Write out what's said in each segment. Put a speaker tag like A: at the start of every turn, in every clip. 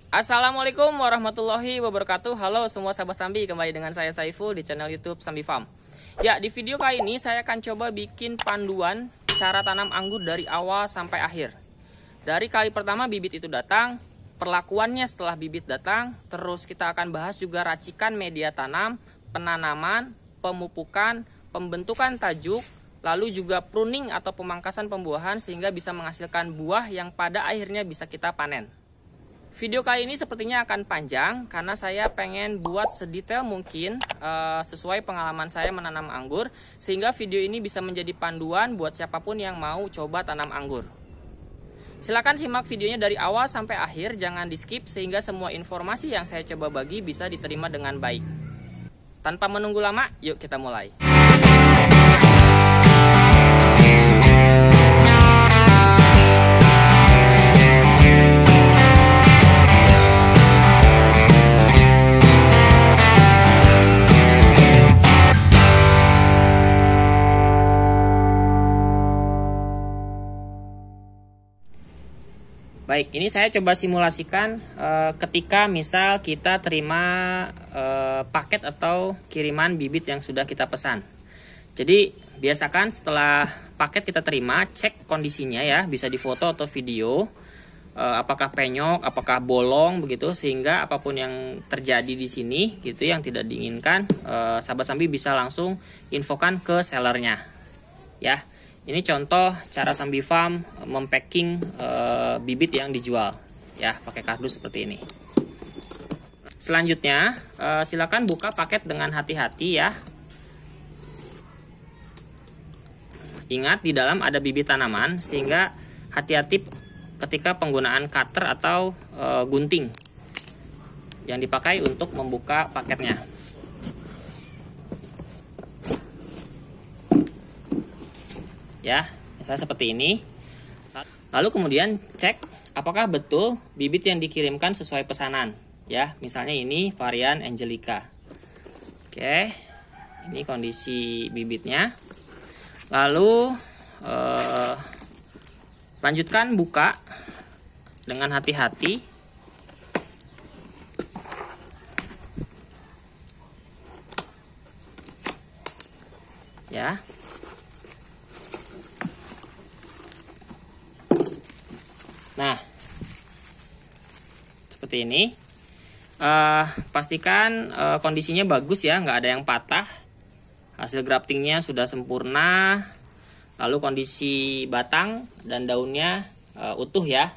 A: Assalamualaikum warahmatullahi wabarakatuh. Halo semua sahabat Sambi, kembali dengan saya Saiful di channel YouTube Sambi Farm. Ya, di video kali ini saya akan coba bikin panduan cara tanam anggur dari awal sampai akhir. Dari kali pertama bibit itu datang, perlakuannya setelah bibit datang, terus kita akan bahas juga racikan media tanam, penanaman, pemupukan, pembentukan tajuk, lalu juga pruning atau pemangkasan pembuahan sehingga bisa menghasilkan buah yang pada akhirnya bisa kita panen. Video kali ini sepertinya akan panjang karena saya pengen buat sedetail mungkin sesuai pengalaman saya menanam anggur, sehingga video ini bisa menjadi panduan buat siapapun yang mau coba tanam anggur. Silahkan simak videonya dari awal sampai akhir, jangan di skip sehingga semua informasi yang saya coba bagi bisa diterima dengan baik. Tanpa menunggu lama, yuk kita mulai. Baik, ini saya coba simulasikan ketika misal kita terima paket atau kiriman bibit yang sudah kita pesan. Jadi biasakan setelah paket kita terima, cek kondisinya ya, bisa difoto atau video, apakah penyok, apakah bolong begitu, sehingga apapun yang terjadi di sini gitu yang tidak diinginkan, sahabat Sambi bisa langsung infokan ke sellernya ya. Ini contoh cara Sambi Farm mempacking bibit yang dijual ya, pakai kardus seperti ini. Selanjutnya silakan buka paket dengan hati-hati ya. Ingat di dalam ada bibit tanaman, sehingga hati-hati ketika penggunaan cutter atau gunting yang dipakai untuk membuka paketnya. Ya, misalnya seperti ini. Lalu kemudian cek apakah betul bibit yang dikirimkan sesuai pesanan. Ya, misalnya ini varian Angelica. Oke, ini kondisi bibitnya. Lalu lanjutkan buka dengan hati-hati. Ya. Nah, seperti ini. Pastikan kondisinya bagus ya, nggak ada yang patah. Hasil graftingnya sudah sempurna. Lalu kondisi batang dan daunnya utuh ya.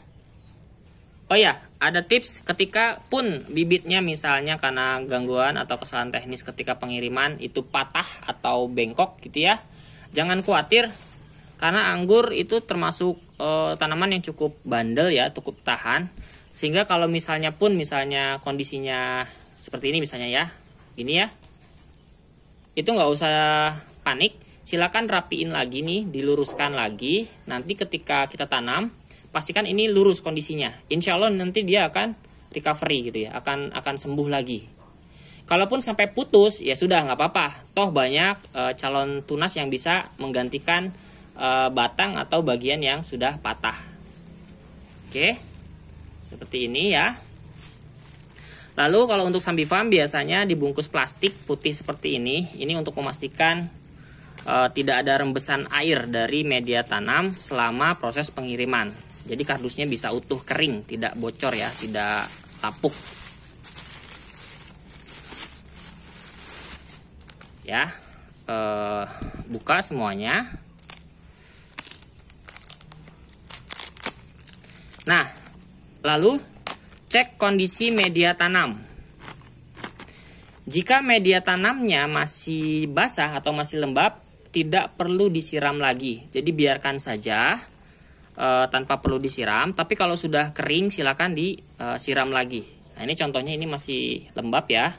A: Oh ya, ada tips ketika pun bibitnya misalnya karena gangguan atau kesalahan teknis ketika pengiriman itu patah atau bengkok gitu ya. Jangan khawatir, karena anggur itu termasuk tanaman yang cukup bandel ya, cukup tahan. Sehingga kalau misalnya kondisinya seperti ini misalnya ya, ini ya, itu nggak usah panik. Silakan rapiin lagi nih, diluruskan lagi. Nanti ketika kita tanam, pastikan ini lurus kondisinya. Insya Allah nanti dia akan recovery gitu ya, akan sembuh lagi. Kalaupun sampai putus ya sudah nggak apa-apa. Toh banyak calon tunas yang bisa menggantikan batang atau bagian yang sudah patah. Oke, seperti ini ya. Lalu kalau untuk Sambi Farm biasanya dibungkus plastik putih seperti ini. Ini untuk memastikan tidak ada rembesan air dari media tanam selama proses pengiriman. Jadi kardusnya bisa utuh kering, tidak bocor ya, tidak lapuk. Ya, buka semuanya. Nah, lalu cek kondisi media tanam. Jika media tanamnya masih basah atau masih lembab, tidak perlu disiram lagi. Jadi biarkan saja tanpa perlu disiram. Tapi kalau sudah kering silakan disiram lagi. Nah, ini contohnya ini masih lembab ya.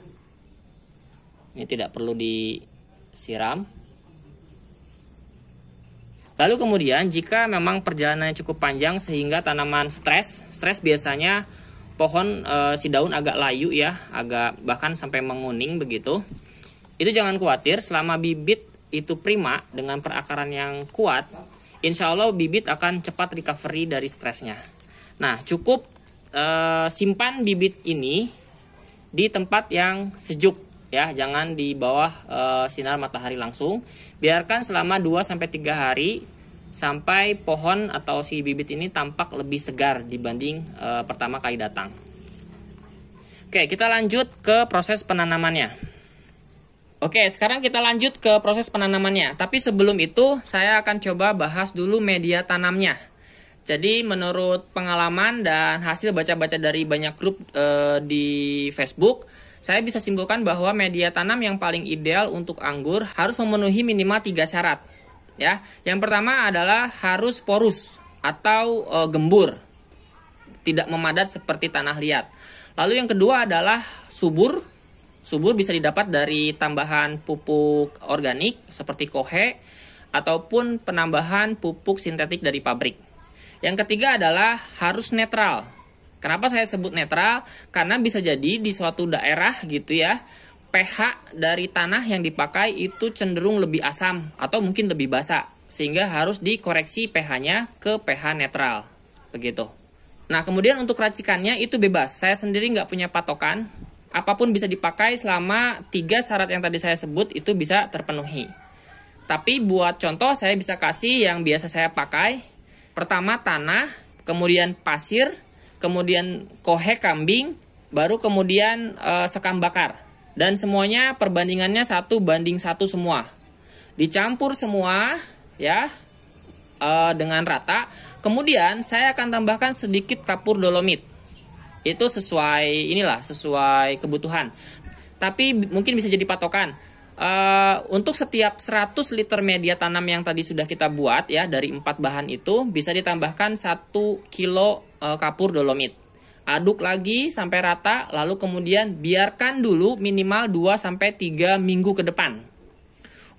A: Ini tidak perlu disiram. Lalu kemudian jika memang perjalanannya cukup panjang sehingga tanaman stres biasanya pohon si daun agak layu ya, agak bahkan sampai menguning begitu. Itu jangan khawatir, selama bibit itu prima dengan perakaran yang kuat, insya Allah bibit akan cepat recovery dari stresnya. Nah, cukup simpan bibit ini di tempat yang sejuk ya, jangan di bawah sinar matahari langsung. Biarkan selama 2-3 hari sampai pohon atau si bibit ini tampak lebih segar dibanding pertama kali datang. Oke, kita lanjut ke proses penanamannya. Oke, sekarang kita lanjut ke proses penanamannya. Tapi sebelum itu, saya akan coba bahas dulu media tanamnya. Jadi menurut pengalaman dan hasil baca-baca dari banyak grup di Facebook, saya bisa simpulkan bahwa media tanam yang paling ideal untuk anggur harus memenuhi minimal 3 syarat. Ya, yang pertama adalah harus porus atau gembur, tidak memadat seperti tanah liat. Lalu yang kedua adalah subur. Subur bisa didapat dari tambahan pupuk organik seperti kohe ataupun penambahan pupuk sintetik dari pabrik. Yang ketiga adalah harus netral. Kenapa saya sebut netral? Karena bisa jadi di suatu daerah gitu ya, pH dari tanah yang dipakai itu cenderung lebih asam atau mungkin lebih basa, sehingga harus dikoreksi pH-nya ke pH netral. Begitu. Nah, kemudian untuk racikannya itu bebas. Saya sendiri nggak punya patokan. Apapun bisa dipakai selama 3 syarat yang tadi saya sebut itu bisa terpenuhi. Tapi buat contoh saya bisa kasih yang biasa saya pakai. Pertama tanah, kemudian pasir, kemudian kohe kambing, baru kemudian sekam bakar. Dan semuanya perbandingannya 1:1 semua. Dicampur semua ya dengan rata. Kemudian saya akan tambahkan sedikit kapur dolomit. Itu sesuai kebutuhan. Tapi mungkin bisa jadi patokan. Untuk setiap 100 liter media tanam yang tadi sudah kita buat ya, dari 4 bahan itu bisa ditambahkan 1 kilo kapur dolomit. Aduk lagi sampai rata, lalu kemudian biarkan dulu minimal 2-3 minggu ke depan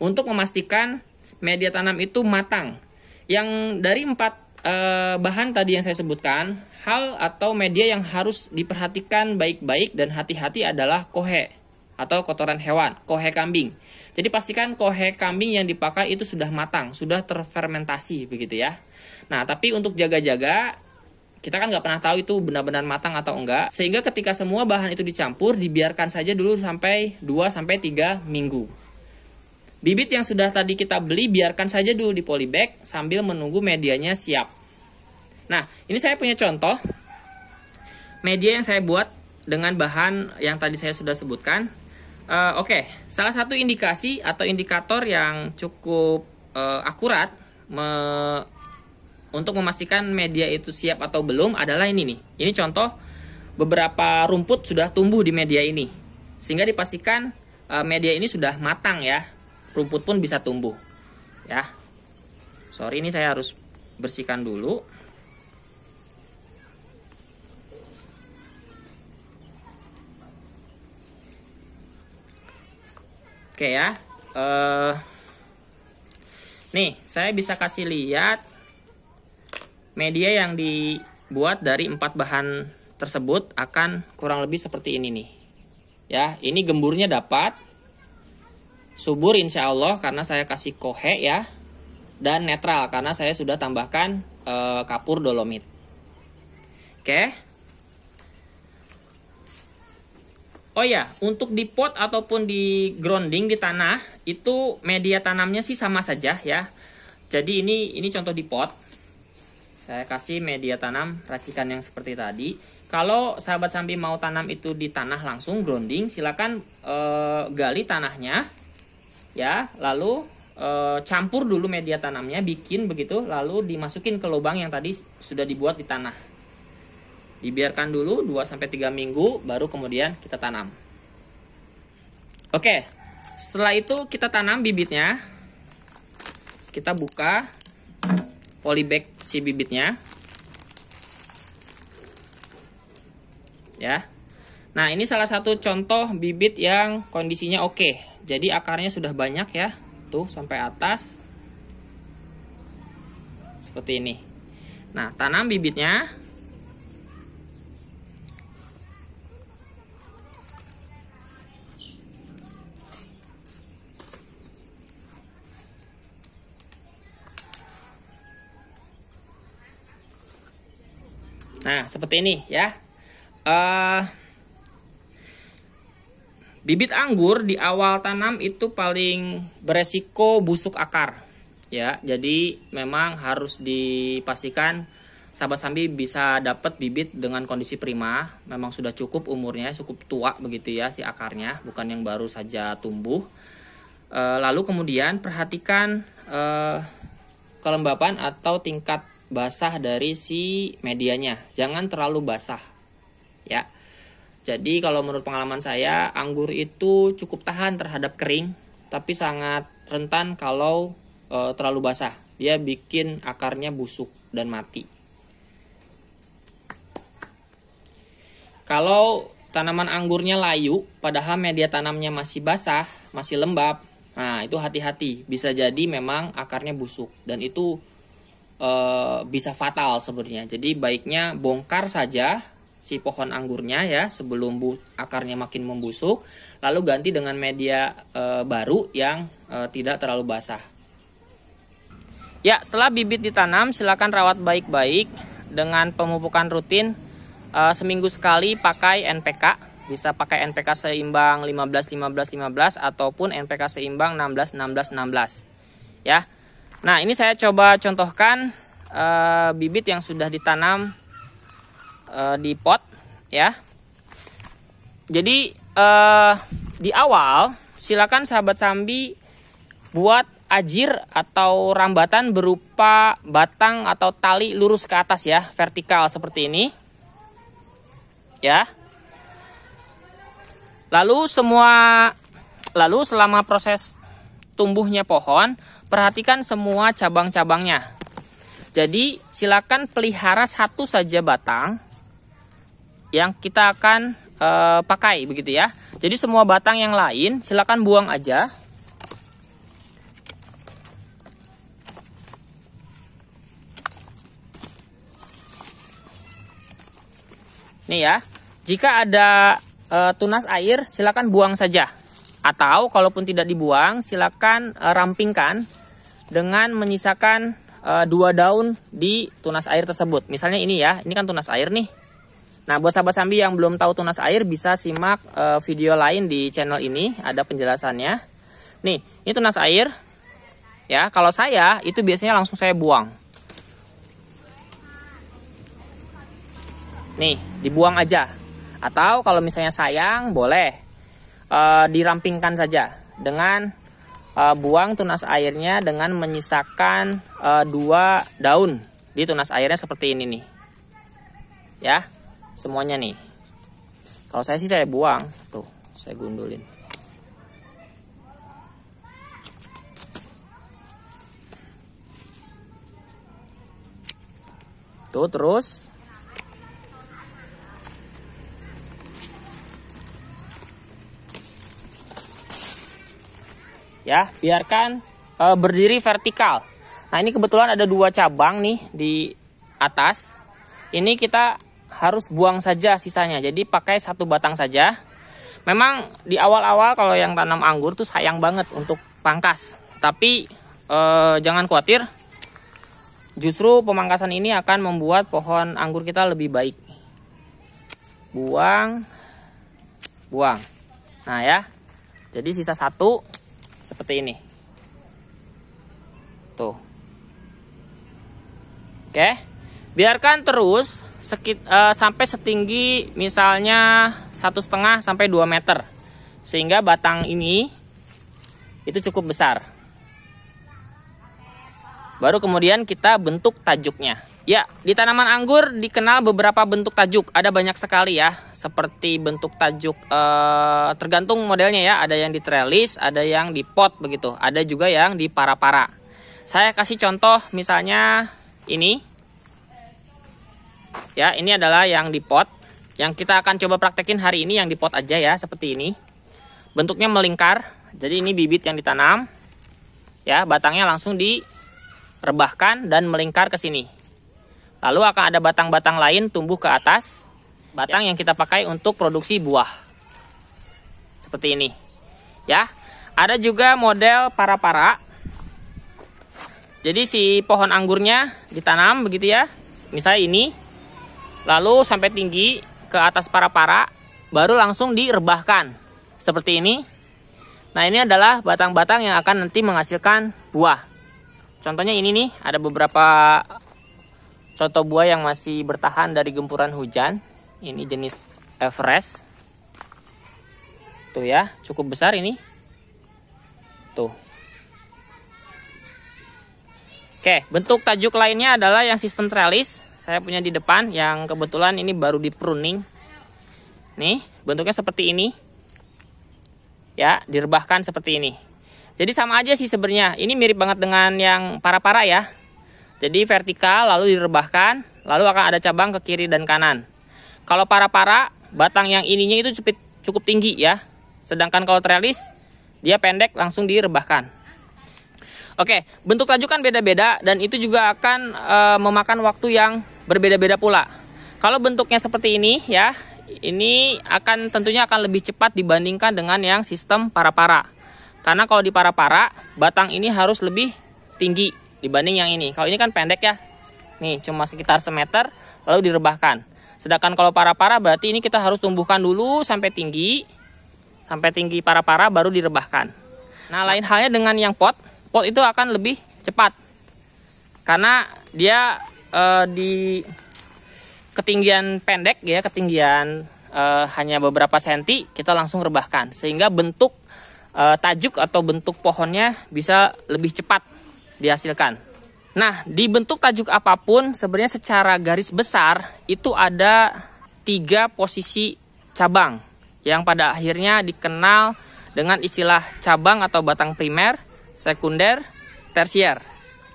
A: untuk memastikan media tanam itu matang. Yang dari 4 bahan tadi yang saya sebutkan, hal atau media yang harus diperhatikan baik-baik dan hati-hati adalah kohe atau kotoran hewan, kohe kambing. Jadi pastikan kohe kambing yang dipakai itu sudah matang, sudah terfermentasi begitu ya. Nah, tapi untuk jaga-jaga, kita kan nggak pernah tahu itu benar-benar matang atau enggak. Sehingga ketika semua bahan itu dicampur, dibiarkan saja dulu sampai 2-3 minggu. Bibit yang sudah tadi kita beli, biarkan saja dulu di polybag sambil menunggu medianya siap. Nah, ini saya punya contoh media yang saya buat dengan bahan yang tadi saya sudah sebutkan. Oke, salah satu indikasi atau indikator yang cukup akurat untuk memastikan media itu siap atau belum adalah ini nih. Ini contoh beberapa rumput sudah tumbuh di media ini, sehingga dipastikan media ini sudah matang ya. Rumput pun bisa tumbuh ya. Sorry, ini saya harus bersihkan dulu. Oke ya, nih saya bisa kasih lihat media yang dibuat dari 4 bahan tersebut akan kurang lebih seperti ini nih. Ya, ini gemburnya dapat, subur insya Allah karena saya kasih kohe ya, dan netral karena saya sudah tambahkan kapur dolomit. Oke. Oh ya, untuk di pot ataupun di grounding di tanah itu media tanamnya sih sama saja ya. Jadi ini contoh di pot. Saya kasih media tanam racikan yang seperti tadi. Kalau sahabat sambil mau tanam itu di tanah langsung grounding, silakan gali tanahnya ya, lalu campur dulu media tanamnya, bikin begitu, lalu dimasukin ke lubang yang tadi sudah dibuat di tanah. Dibiarkan dulu 2-3 minggu, baru kemudian kita tanam. Oke, setelah itu kita tanam bibitnya. Kita buka polybag si bibitnya. Ya. Nah, ini salah satu contoh bibit yang kondisinya oke. Jadi akarnya sudah banyak ya. Tuh, sampai atas. Seperti ini. Nah, tanam bibitnya. Nah, seperti ini ya. bibit anggur di awal tanam itu paling beresiko busuk akar ya. Jadi memang harus dipastikan sahabat sambi bisa dapat bibit dengan kondisi prima, memang sudah cukup umurnya, cukup tua begitu ya si akarnya, bukan yang baru saja tumbuh. Lalu kemudian perhatikan kelembapan atau tingkat basah dari si medianya, jangan terlalu basah ya. Jadi kalau menurut pengalaman saya, anggur itu cukup tahan terhadap kering, tapi sangat rentan kalau terlalu basah. Dia bikin akarnya busuk dan mati. Kalau tanaman anggurnya layu, padahal media tanamnya masih basah, masih lembab, nah itu hati-hati. Bisa jadi memang akarnya busuk, dan itu bisa fatal sebenarnya. Jadi baiknya bongkar saja si pohon anggurnya ya sebelum akarnya makin membusuk, lalu ganti dengan media baru yang tidak terlalu basah. Ya, setelah bibit ditanam silakan rawat baik-baik dengan pemupukan rutin seminggu sekali pakai NPK. Bisa pakai NPK seimbang 15-15-15 ataupun NPK seimbang 16-16-16 ya. Nah, ini saya coba contohkan bibit yang sudah ditanam di pot ya. Jadi di awal silakan sahabat sambi buat ajir atau rambatan berupa batang atau tali lurus ke atas ya, vertikal seperti ini ya. Lalu selama proses tumbuhnya pohon, perhatikan semua cabang-cabangnya. Jadi silakan pelihara satu saja batang yang kita akan pakai begitu ya. Jadi semua batang yang lain silakan buang aja. Nih ya, jika ada tunas air silakan buang saja. Atau kalaupun tidak dibuang silakan rampingkan dengan menyisakan 2 daun di tunas air tersebut. Misalnya ini ya, ini kan tunas air nih. Nah, buat sahabat sambi yang belum tahu tunas air bisa simak video lain di channel ini, ada penjelasannya. Nih, ini tunas air. Ya, kalau saya itu biasanya langsung saya buang. Nih, dibuang aja. Atau kalau misalnya sayang, boleh dirampingkan saja dengan buang tunas airnya dengan menyisakan 2 daun di tunas airnya seperti ini nih. Ya. Semuanya nih. Kalau saya sih saya buang. Tuh, saya gundulin. Tuh, terus ya, biarkan berdiri vertikal. Nah, ini kebetulan ada 2 cabang nih di atas. Ini kita harus buang saja sisanya. Jadi pakai 1 batang saja. Memang di awal-awal kalau yang tanam anggur tuh sayang banget untuk pangkas. Tapi jangan khawatir. Justru pemangkasan ini akan membuat pohon anggur kita lebih baik. Buang. Buang. Nah ya. Jadi sisa 1 seperti ini. Tuh. Oke. Biarkan terus sampai setinggi misalnya 1,5 sampai 2 meter. Sehingga batang ini itu cukup besar. Baru kemudian kita bentuk tajuknya. Ya, di tanaman anggur dikenal beberapa bentuk tajuk. Ada banyak sekali ya. Seperti bentuk tajuk tergantung modelnya ya. Ada yang di trellis, ada yang di pot begitu. Ada juga yang di para-para. Saya kasih contoh misalnya ini. Ya, ini adalah yang di pot. Yang kita akan coba praktekin hari ini yang di pot aja ya, seperti ini. Bentuknya melingkar. Jadi ini bibit yang ditanam. Ya, batangnya langsung direbahkan dan melingkar ke sini. Lalu akan ada batang-batang lain tumbuh ke atas. Batang yang kita pakai untuk produksi buah. Seperti ini. Ya, ada juga model para-para. Jadi si pohon anggurnya ditanam begitu ya. Misalnya ini. Lalu sampai tinggi, ke atas para-para, baru langsung direbahkan seperti ini. Nah, ini adalah batang-batang yang akan nanti menghasilkan buah. Contohnya ini nih, ada beberapa contoh buah yang masih bertahan dari gempuran hujan. Ini jenis Everest. Tuh ya, cukup besar ini. Tuh. Oke, bentuk tajuk lainnya adalah yang sistem trellis. Saya punya di depan yang kebetulan ini baru di pruning. Nih, bentuknya seperti ini. Ya, direbahkan seperti ini. Jadi sama aja sih sebenarnya. Ini mirip banget dengan yang para-para ya. Jadi vertikal lalu direbahkan, lalu akan ada cabang ke kiri dan kanan. Kalau para-para, batang yang ininya itu cukup tinggi ya. Sedangkan kalau trellis, dia pendek langsung direbahkan. Oke, bentuk tajuk kan beda-beda dan itu juga akan memakan waktu yang berbeda-beda pula. Kalau bentuknya seperti ini ya, ini tentunya akan lebih cepat dibandingkan dengan yang sistem para-para. Karena kalau di para-para, batang ini harus lebih tinggi dibanding yang ini. Kalau ini kan pendek ya. Nih, cuma sekitar semeter lalu direbahkan. Sedangkan kalau para-para berarti ini kita harus tumbuhkan dulu sampai tinggi para-para baru direbahkan. Nah, lain halnya dengan yang pot. Pot itu akan lebih cepat karena dia di ketinggian pendek ya, ketinggian hanya beberapa senti kita langsung rebahkan sehingga bentuk tajuk atau bentuk pohonnya bisa lebih cepat dihasilkan. Nah, di bentuk tajuk apapun sebenarnya secara garis besar itu ada 3 posisi cabang yang pada akhirnya dikenal dengan istilah cabang atau batang primer, sekunder, tersier.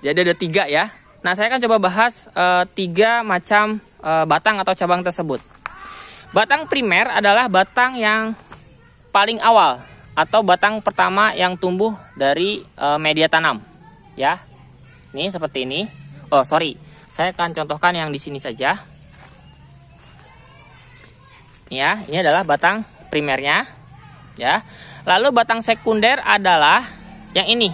A: Jadi ada 3 ya. Nah, saya akan coba bahas 3 macam batang atau cabang tersebut. Batang primer adalah batang yang paling awal atau batang pertama yang tumbuh dari media tanam. Ya, ini seperti ini. Oh sorry, saya akan contohkan yang di sini saja. Ya, ini adalah batang primernya. Ya, lalu batang sekunder adalah yang ini.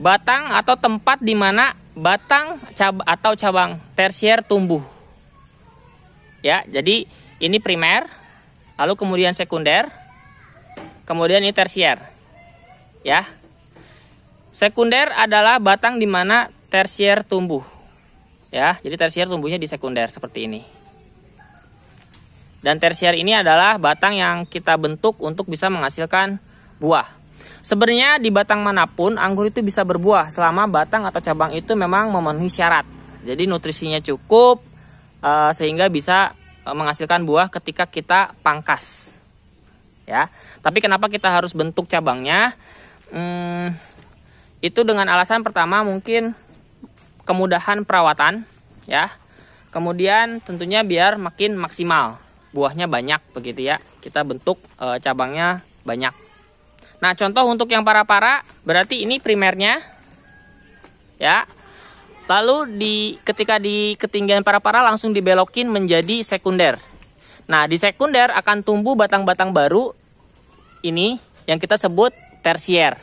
A: Batang atau tempat di mana batang atau cabang tersier tumbuh. Ya, jadi ini primer, lalu kemudian sekunder, kemudian ini tersier. Ya. Sekunder adalah batang di mana tersier tumbuh. Ya, jadi tersier tumbuhnya di sekunder seperti ini. Dan tersier ini adalah batang yang kita bentuk untuk bisa menghasilkan buah. Sebenarnya di batang manapun anggur itu bisa berbuah selama batang atau cabang itu memang memenuhi syarat. Jadi nutrisinya cukup sehingga bisa menghasilkan buah ketika kita pangkas. Ya, tapi kenapa kita harus bentuk cabangnya? Itu dengan alasan pertama mungkin kemudahan perawatan, ya. Kemudian tentunya biar makin maksimal. Buahnya banyak begitu ya, kita bentuk cabangnya banyak. Nah, contoh untuk yang para-para berarti ini primernya ya, lalu ketika di ketinggian para-para langsung dibelokin menjadi sekunder. Nah, di sekunder akan tumbuh batang-batang baru ini yang kita sebut tersier.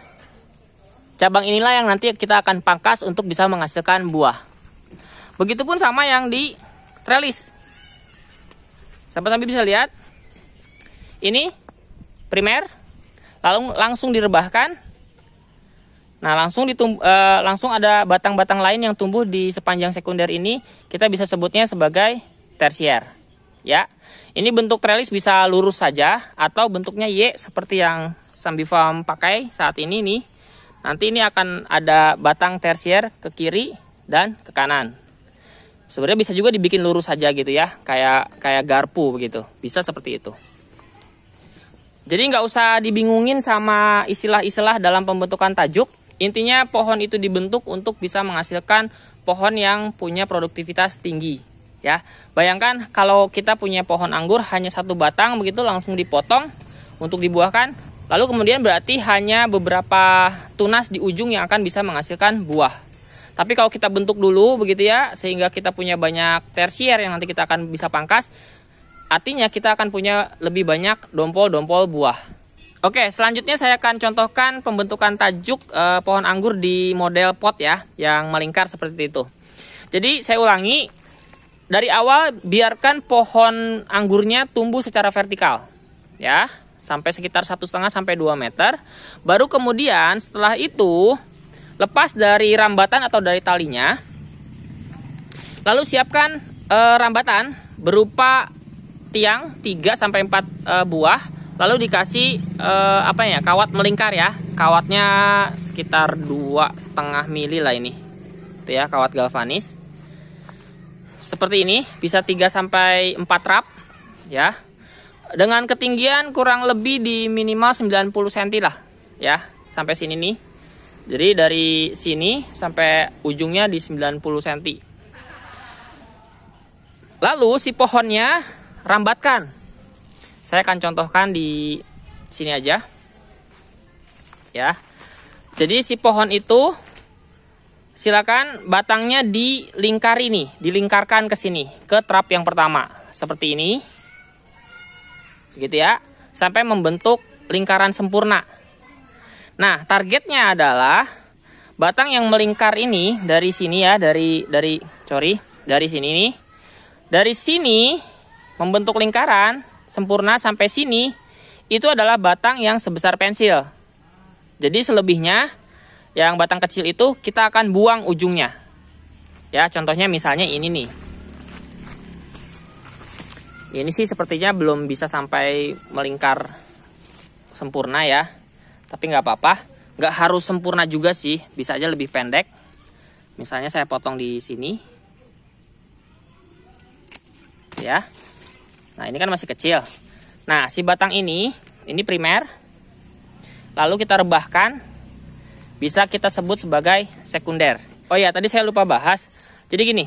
A: Cabang inilah yang nanti kita akan pangkas untuk bisa menghasilkan buah. Begitupun sama yang di trellis. Sahabat Nabi bisa lihat, ini primer, lalu langsung direbahkan. Nah, langsung ada batang-batang lain yang tumbuh di sepanjang sekunder ini, kita bisa sebutnya sebagai tersier. Ya, ini bentuk trellis bisa lurus saja atau bentuknya Y seperti yang Sambifarm pakai saat ini nih. Nanti ini akan ada batang tersier ke kiri dan ke kanan. Sebenarnya bisa juga dibikin lurus saja gitu ya, kayak garpu begitu, bisa seperti itu. Jadi nggak usah dibingungin sama istilah-istilah dalam pembentukan tajuk. Intinya pohon itu dibentuk untuk bisa menghasilkan pohon yang punya produktivitas tinggi. Ya, bayangkan kalau kita punya pohon anggur hanya 1 batang begitu langsung dipotong untuk dibuahkan, lalu kemudian berarti hanya beberapa tunas di ujung yang akan bisa menghasilkan buah. Tapi kalau kita bentuk dulu begitu ya, sehingga kita punya banyak tersier yang nanti kita akan bisa pangkas, artinya kita akan punya lebih banyak dompol-dompol buah. Oke, selanjutnya saya akan contohkan pembentukan tajuk pohon anggur di model pot ya, yang melingkar seperti itu. Jadi saya ulangi, dari awal biarkan pohon anggurnya tumbuh secara vertikal, ya, sampai sekitar 1,5 sampai 2 meter. Baru kemudian setelah itu lepas dari rambatan atau dari talinya, lalu siapkan rambatan berupa tiang 3 sampai 4 buah, lalu dikasih kawat melingkar ya. Kawatnya sekitar 2,5 mili lah ini. Itu ya, kawat galvanis. Seperti ini, bisa 3 sampai 4 rap ya. Dengan ketinggian kurang lebih di minimal 90 cm lah ya, sampai sini nih. Jadi dari sini sampai ujungnya di 90 cm. Lalu si pohonnya rambatkan. Saya akan contohkan di sini aja. Ya. Jadi si pohon itu silakan batangnya dilingkari nih, dilingkarkan ke sini, ke trap yang pertama. Seperti ini. Gitu ya. Sampai membentuk lingkaran sempurna. Nah, targetnya adalah batang yang melingkar ini dari sini ya, dari sini nih. Dari sini membentuk lingkaran sempurna sampai sini, itu adalah batang yang sebesar pensil. Jadi selebihnya yang batang kecil itu kita akan buang ujungnya. Ya, contohnya misalnya ini nih. Ini sih sepertinya belum bisa sampai melingkar sempurna ya. Tapi nggak apa-apa. Nggak harus sempurna juga sih. Bisa aja lebih pendek. Misalnya saya potong di sini. Ya. Nah, ini kan masih kecil. Nah, si batang ini primer. Lalu kita rebahkan. Bisa kita sebut sebagai sekunder. Oh ya, tadi saya lupa bahas. Jadi gini,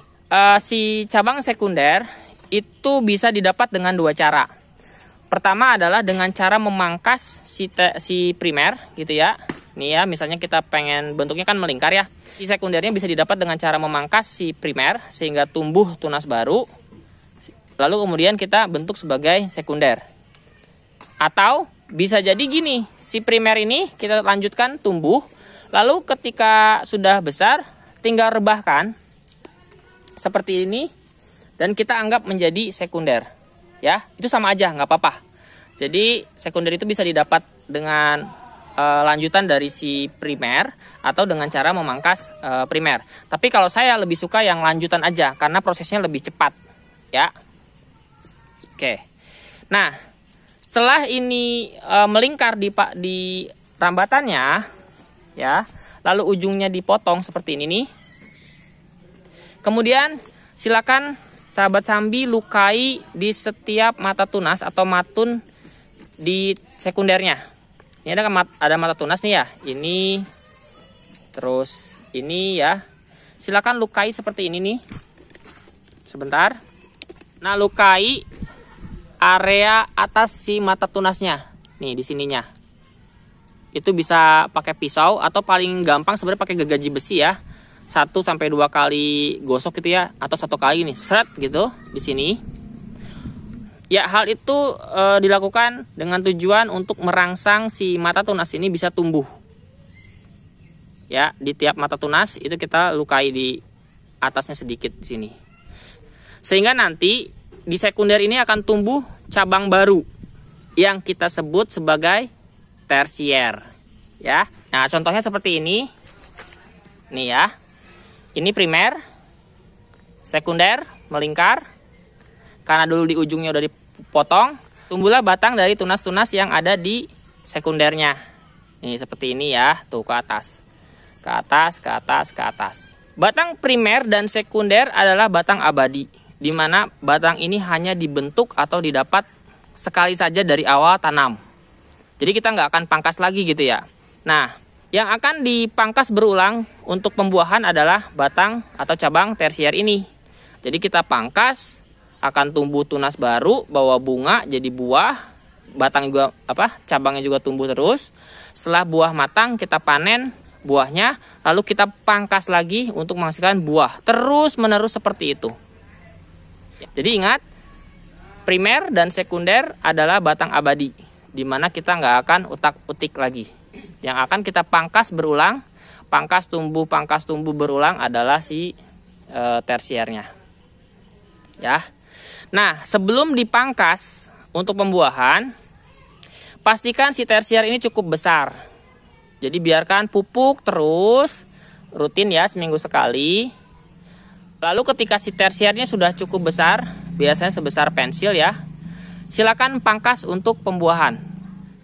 A: si cabang sekunder itu bisa didapat dengan 2 cara. Pertama adalah dengan cara memangkas si primer gitu ya. Nih ya, misalnya kita pengen bentuknya kan melingkar ya. Si sekundernya bisa didapat dengan cara memangkas si primer sehingga tumbuh tunas baru. Lalu kemudian kita bentuk sebagai sekunder. Atau bisa jadi gini, si primer ini kita lanjutkan tumbuh. Lalu ketika sudah besar, tinggal rebahkan seperti ini dan kita anggap menjadi sekunder. Ya, itu sama aja, nggak apa-apa. Jadi sekunder itu bisa didapat dengan lanjutan dari si primer atau dengan cara memangkas primer. Tapi kalau saya lebih suka yang lanjutan aja karena prosesnya lebih cepat. Ya, oke. Nah, setelah ini melingkar di rambatannya. Ya, lalu ujungnya dipotong seperti ini nih. Kemudian silakan sahabat sambi lukai di setiap mata tunas atau matun di sekundernya. Ini ada mata tunas nih ya. Ini terus ini ya. Silakan lukai seperti ini nih. Sebentar. Nah, lukai area atas si mata tunasnya. Nih di sininya. Itu bisa pakai pisau atau paling gampang sebenarnya pakai gergaji besi ya. 1 sampai 2 kali gosok gitu ya, atau 1 kali nih seret gitu di sini. Ya, hal itu dilakukan dengan tujuan untuk merangsang si mata tunas ini bisa tumbuh. Ya, di tiap mata tunas itu kita lukai di atasnya sedikit di sini. Sehingga nanti di sekunder ini akan tumbuh cabang baru yang kita sebut sebagai tersier ya. Nah, contohnya seperti ini. Nih ya. Ini primer, sekunder, melingkar. Karena dulu di ujungnya udah dipotong, tumbuhlah batang dari tunas-tunas yang ada di sekundernya. Nih seperti ini ya, tuh ke atas. Ke atas, ke atas, ke atas. Batang primer dan sekunder adalah batang abadi, di mana batang ini hanya dibentuk atau didapat sekali saja dari awal tanam. Jadi kita nggak akan pangkas lagi gitu ya. Nah, yang akan dipangkas berulang untuk pembuahan adalah batang atau cabang tersier ini. Jadi kita pangkas, akan tumbuh tunas baru, bawa bunga jadi buah, batang juga cabangnya juga tumbuh terus. Setelah buah matang kita panen buahnya, lalu kita pangkas lagi untuk menghasilkan buah. Terus menerus seperti itu. Jadi ingat, primer dan sekunder adalah batang abadi, di mana kita nggak akan utak-utik lagi. Yang akan kita pangkas berulang, pangkas tumbuh berulang adalah si tersiernya. ya. Nah, sebelum dipangkas untuk pembuahan, pastikan si tersier ini cukup besar. Jadi biarkan pupuk terus rutin ya, seminggu sekali. Lalu ketika si tersiernya sudah cukup besar, biasanya sebesar pensil ya, silakan pangkas untuk pembuahan.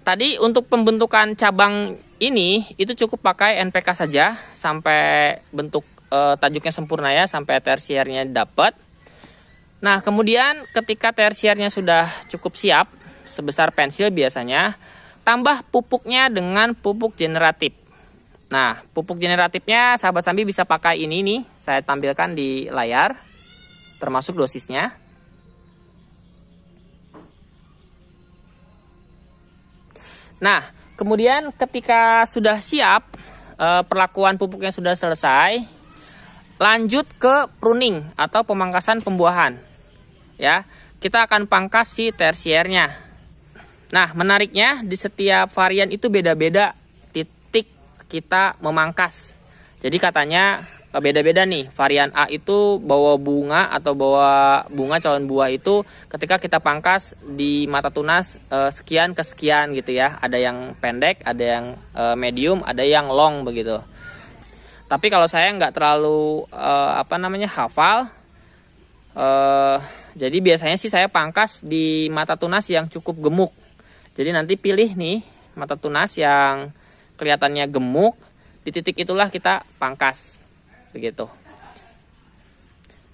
A: Tadi untuk pembentukan cabang ini itu cukup pakai NPK saja sampai bentuk tajuknya sempurna ya, sampai tersiernya dapat. Nah, kemudian ketika tersiernya sudah cukup siap, sebesar pensil biasanya, tambah pupuknya dengan pupuk generatif. Nah, pupuk generatifnya sahabat Sambi bisa pakai ini nih, saya tampilkan di layar, termasuk dosisnya. Nah, kemudian ketika sudah siap, perlakuan pupuknya sudah selesai, lanjut ke pruning atau pemangkasan pembuahan. Ya, kita akan pangkas si tersiernya. Nah, menariknya di setiap varian itu beda-beda titik kita memangkas. Jadi katanya beda-beda nih. Varian A itu bawa bunga atau bawa bunga calon buah itu ketika kita pangkas di mata tunas sekian ke sekian gitu ya. Ada yang pendek, ada yang medium, ada yang long begitu. Tapi kalau saya nggak terlalu hafal. Jadi biasanya sih saya pangkas di mata tunas yang cukup gemuk. Jadi nanti pilih nih mata tunas yang kelihatannya gemuk, di titik itulah kita pangkas. Begitu.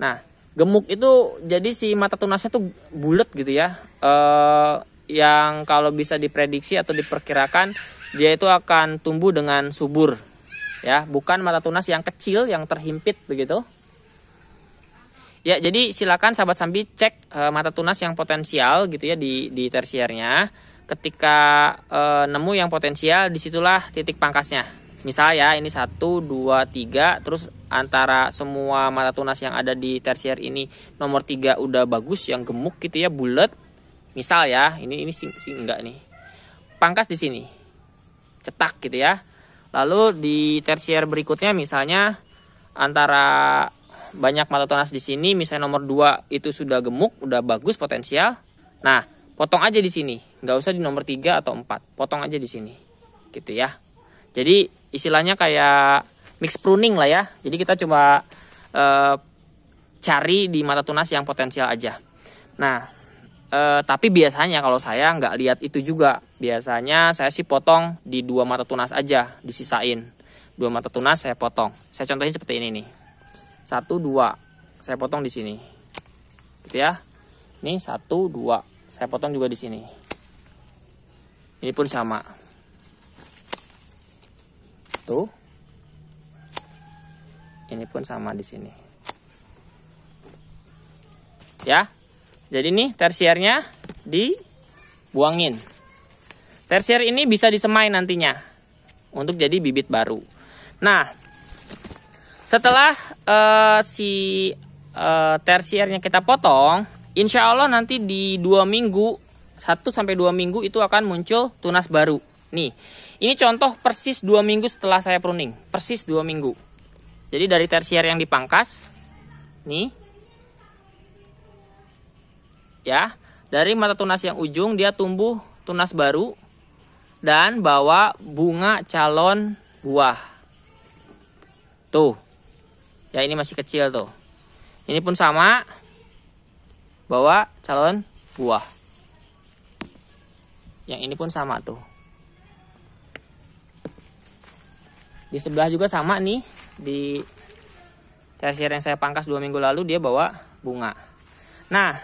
A: Nah, gemuk itu jadi si mata tunasnya tuh bulat gitu ya. Yang kalau bisa diprediksi atau diperkirakan dia itu akan tumbuh dengan subur. Ya, bukan mata tunas yang kecil yang terhimpit begitu. Ya, jadi silakan sahabat Sambi cek mata tunas yang potensial gitu ya di tersiernya. Ketika nemu yang potensial, disitulah titik pangkasnya. Misal ya, ini 1, 2, 3, terus antara semua mata tunas yang ada di tersier ini nomor 3 udah bagus, yang gemuk gitu ya, bulat. Misal ya, ini sih enggak nih. Pangkas di sini. Cetak gitu ya. Lalu di tersier berikutnya misalnya antara banyak mata tunas di sini, misalnya nomor 2 itu sudah gemuk, udah bagus potensial. Nah, potong aja di sini, nggak usah di nomor 3 atau 4, potong aja di sini, gitu ya. Jadi istilahnya kayak mix pruning lah ya. Jadi kita coba cari di mata tunas yang potensial aja. Nah, tapi biasanya kalau saya nggak lihat itu juga, biasanya saya sih potong di 2 mata tunas aja, disisain 2 mata tunas saya potong. Saya contohin seperti ini nih. 1, 2 saya potong di sini gitu ya. Ini 1, 2 saya potong juga di sini. Ini pun sama tuh, ini pun sama di sini ya. Jadi nih tersiernya dibuangin. Tersier ini bisa disemai nantinya untuk jadi bibit baru. Nah, setelah si tersiernya kita potong, insya Allah nanti di 2 minggu, 1-2 minggu itu akan muncul tunas baru. Nih, ini contoh persis 2 minggu setelah saya pruning, persis 2 minggu. Jadi dari tersier yang dipangkas, nih, ya, dari mata tunas yang ujung dia tumbuh tunas baru dan bawa bunga calon buah. Tuh. Ya, ini masih kecil tuh. Ini pun sama, bawa calon buah. Yang ini pun sama tuh. Di sebelah juga sama nih. Di tersier yang saya pangkas 2 minggu lalu dia bawa bunga. Nah,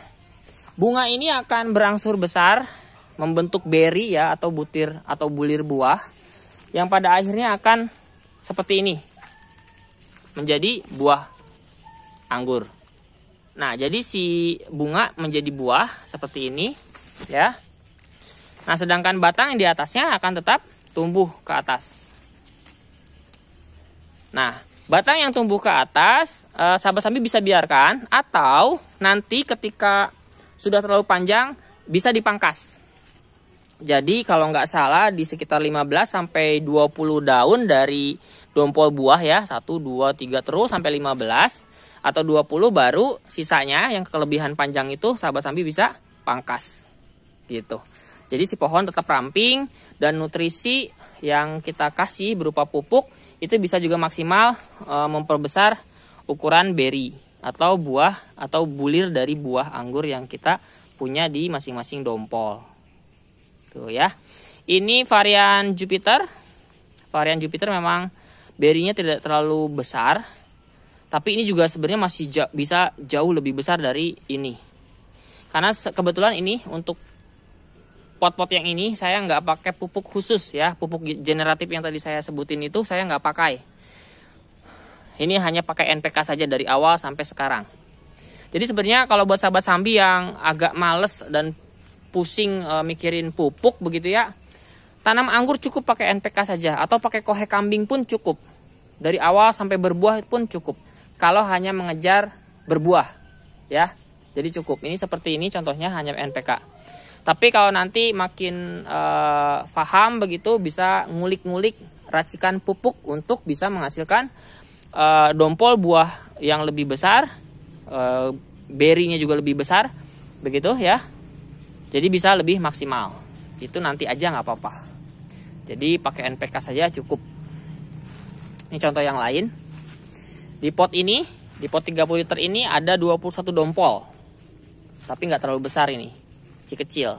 A: bunga ini akan berangsur besar, membentuk beri ya, atau butir atau bulir buah, yang pada akhirnya akan seperti ini, menjadi buah anggur. Nah, jadi si bunga menjadi buah seperti ini ya. Nah, sedangkan batang yang di atasnya akan tetap tumbuh ke atas. Nah, batang yang tumbuh ke atas sahabat Sambi bisa biarkan, atau nanti ketika sudah terlalu panjang bisa dipangkas. Jadi kalau nggak salah di sekitar 15-20 daun dari dompol buah ya, 1, 2, 3 terus sampai 15, atau 20, baru sisanya yang kelebihan panjang itu sahabat Sambi bisa pangkas gitu. Jadi si pohon tetap ramping dan nutrisi yang kita kasih berupa pupuk itu bisa juga maksimal memperbesar ukuran beri atau buah atau bulir dari buah anggur yang kita punya di masing-masing dompol. Tuh ya. Ini varian Jupiter. Varian Jupiter memang berinya tidak terlalu besar, tapi ini juga sebenarnya masih bisa jauh lebih besar dari ini. Karena kebetulan ini untuk pot-pot yang ini saya nggak pakai pupuk khusus ya, pupuk generatif yang tadi saya sebutin itu saya nggak pakai. Ini hanya pakai NPK saja dari awal sampai sekarang. Jadi sebenarnya kalau buat sahabat Sambi yang agak males dan pusing mikirin pupuk begitu ya, tanam anggur cukup pakai NPK saja atau pakai kohe kambing pun cukup. Dari awal sampai berbuah pun cukup. Kalau hanya mengejar berbuah ya, jadi cukup. Ini seperti ini contohnya hanya NPK. Tapi kalau nanti makin paham begitu, bisa ngulik-ngulik racikan pupuk untuk bisa menghasilkan dompol buah yang lebih besar, berinya juga lebih besar, begitu ya. Jadi bisa lebih maksimal. Itu nanti aja nggak apa-apa. Jadi pakai NPK saja cukup. Ini contoh yang lain. Di pot ini, di pot 30 liter ini ada 21 dompol. Tapi nggak terlalu besar ini. Kecil.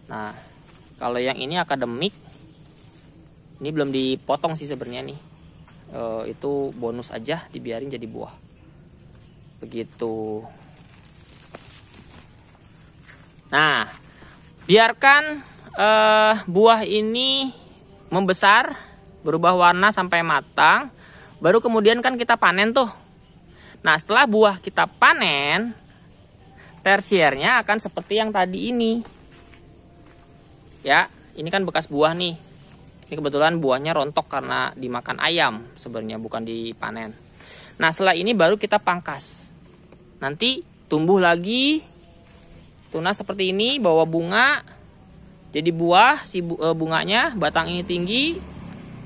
A: Nah, kalau yang ini akademik, ini belum dipotong sih sebenarnya nih. Itu bonus aja, dibiarin jadi buah. Begitu. Nah, biarkan buah ini membesar, berubah warna sampai matang, baru kemudian kan kita panen tuh. Nah, setelah buah kita panen, tersiernya akan seperti yang tadi ini. Ya, ini kan bekas buah nih. Ini kebetulan buahnya rontok karena dimakan ayam sebenarnya, bukan dipanen. Nah, setelah ini baru kita pangkas. Nanti tumbuh lagi tunas seperti ini, bawa bunga. Jadi buah, si bunganya, batang ini tinggi.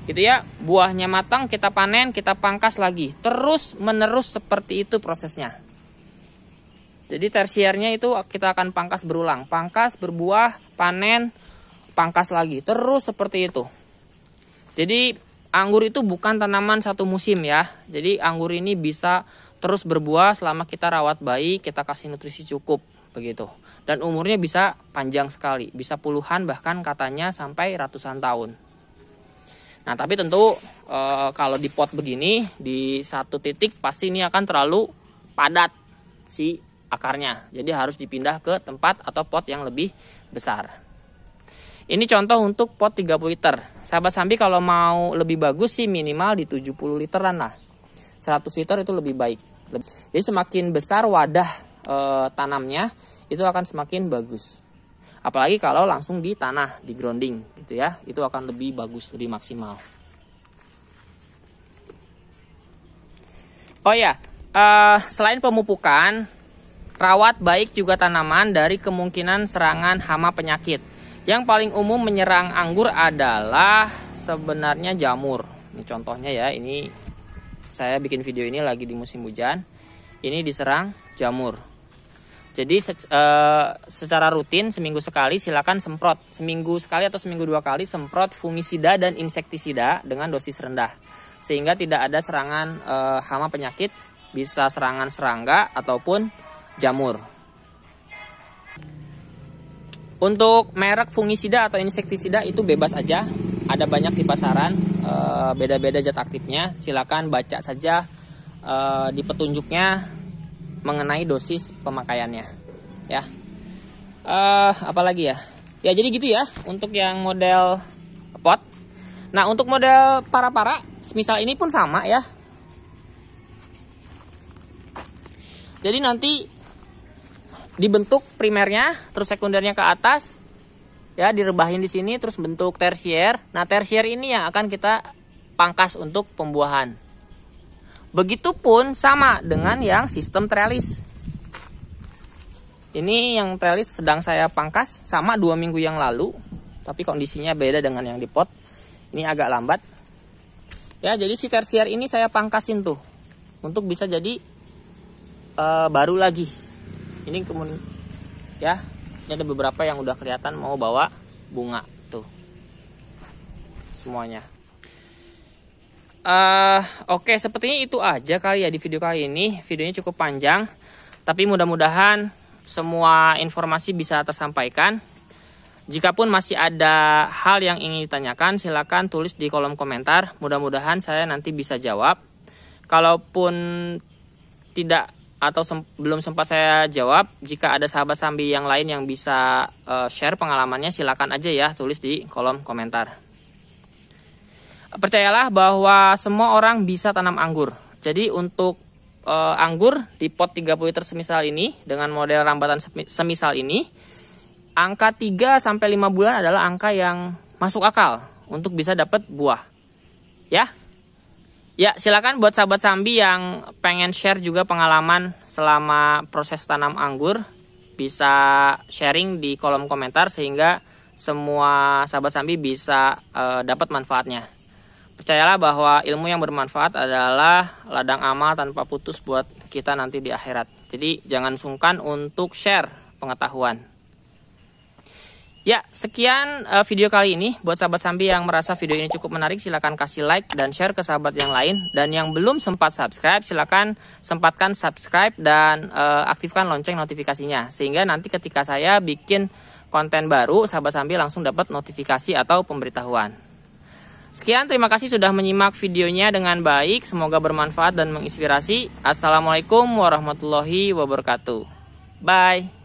A: Gitu ya, buahnya matang, kita panen, kita pangkas lagi. Terus menerus seperti itu prosesnya. Jadi tersiernya itu kita akan pangkas berulang. Pangkas, berbuah, panen, pangkas lagi. Terus seperti itu. Jadi anggur itu bukan tanaman satu musim ya. Jadi anggur ini bisa terus berbuah selama kita rawat baik, kita kasih nutrisi cukup. Begitu. Dan umurnya bisa panjang sekali. Bisa puluhan bahkan katanya sampai ratusan tahun. Nah tapi tentu kalau di pot begini, di satu titik pasti ini akan terlalu padat si akarnya. Jadi harus dipindah ke tempat atau pot yang lebih besar. Ini contoh untuk pot 30 liter. Sahabat Sambi kalau mau lebih bagus sih minimal di 70 literan lah. 100 liter itu lebih baik. Jadi semakin besar wadah tanamnya itu akan semakin bagus. Apalagi kalau langsung di tanah, di grounding gitu ya. Itu akan lebih bagus, lebih maksimal. Oh ya, selain pemupukan, rawat baik juga tanaman dari kemungkinan serangan hama penyakit. Yang paling umum menyerang anggur adalah sebenarnya jamur. Ini contohnya ya, ini saya bikin video ini lagi di musim hujan. Ini diserang jamur. Jadi secara rutin seminggu sekali silakan semprot. Seminggu sekali atau seminggu 2 kali semprot fungisida dan insektisida dengan dosis rendah. Sehingga tidak ada serangan hama penyakit, bisa serangan serangga ataupun jamur. Untuk merek fungisida atau insektisida itu bebas aja, ada banyak di pasaran, beda-beda zat aktifnya. Silakan baca saja di petunjuknya mengenai dosis pemakaiannya, ya. Apalagi ya? Ya jadi gitu ya untuk yang model pot. Nah untuk model para-para, misal ini pun sama ya. Jadi nanti dibentuk primernya, terus sekundernya ke atas, ya direbahin di sini, terus bentuk tersier. Nah tersier ini yang akan kita pangkas untuk pembuahan. Begitupun sama dengan yang sistem trellis. Ini yang trellis sedang saya pangkas, sama 2 minggu yang lalu, tapi kondisinya beda dengan yang di pot. Ini agak lambat. Ya jadi si tersier ini saya pangkasin tuh. untuk bisa jadi baru lagi. Ini kemudian ya, ini ada beberapa yang udah kelihatan mau bawa bunga tuh semuanya. Oke, sepertinya itu aja kali ya di video kali ini. Videonya cukup panjang, tapi mudah-mudahan semua informasi bisa tersampaikan. Jikapun masih ada hal yang ingin ditanyakan, silakan tulis di kolom komentar. Mudah-mudahan saya nanti bisa jawab. Kalaupun tidak atau belum sempat saya jawab, jika ada sahabat sambi yang lain yang bisa share pengalamannya, silakan aja ya tulis di kolom komentar. Percayalah bahwa semua orang bisa tanam anggur. Jadi untuk anggur di pot 30 liter semisal ini dengan model rambatan semisal ini, angka 3-5 bulan adalah angka yang masuk akal untuk bisa dapat buah. Ya, silakan buat sahabat sambi yang pengen share juga pengalaman selama proses tanam anggur, bisa sharing di kolom komentar sehingga semua sahabat sambi bisa dapat manfaatnya. Percayalah bahwa ilmu yang bermanfaat adalah ladang amal tanpa putus buat kita nanti di akhirat. Jadi jangan sungkan untuk share pengetahuan. Ya, sekian video kali ini. Buat sahabat sambi yang merasa video ini cukup menarik, silakan kasih like dan share ke sahabat yang lain. Dan yang belum sempat subscribe, silakan sempatkan subscribe dan aktifkan lonceng notifikasinya. Sehingga nanti ketika saya bikin konten baru, sahabat sambi langsung dapat notifikasi atau pemberitahuan. Sekian, terima kasih sudah menyimak videonya dengan baik. Semoga bermanfaat dan menginspirasi. Assalamualaikum warahmatullahi wabarakatuh. Bye.